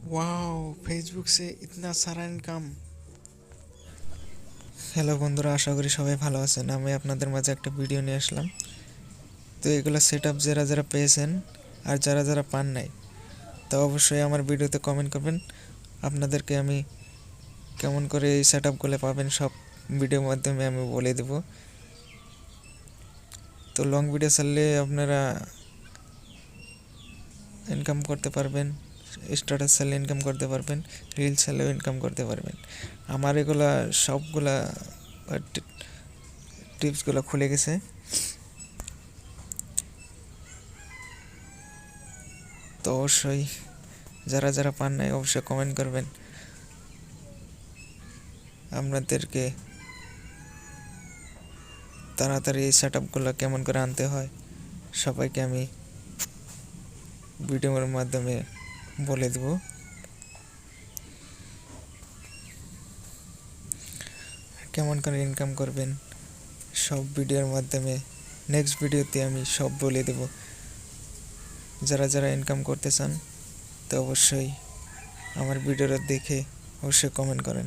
Wow Facebook से इतना सारा इनकाम। হ্যালো বন্ধুরা, আশা করি সবাই ভালো আছেন। আমি আপনাদের মাঝে একটা ভিডিও নিয়ে আসলাম। তো এগুলো সেট আপ যারা যারা পেয়েছেন আর যারা যারা পান নাই, তো অবশ্যই আমার ভিডিওতে কমেন্ট করবেন। আপনাদেরকে আমি কেমন করে এই সেট আপগুলো পাবেন সব ভিডিওর মাধ্যমে আমি বলে দেব। তো লং ভিডিও চাললে আপনারা ইনকাম করতে পারবেন, স্ট্যাটাস চাইলে ইনকাম করতে পারবেন, রিলস চাইলেও ইনকাম করতে পারবেন। আমার এগুলা সবগুলা টিপসগুলো খুলে গেছে। তো অবশ্যই যারা যারা পান নাই অবশ্যই কমেন্ট করবেন। আপনাদেরকে তাড়াতাড়ি এই সেট আপগুলো কেমন করে আনতে হয় সবাইকে আমি ভিডিওর মাধ্যমে বলে দেব। কেমন করে ইনকাম করবেন সব ভিডিওর মাধ্যমে নেক্সট ভিডিওতে আমি সব বলে দেব। যারা যারা ইনকাম করতে চান তো অবশ্যই আমার ভিডিওটা দেখে অবশ্যই কমেন্ট করেন।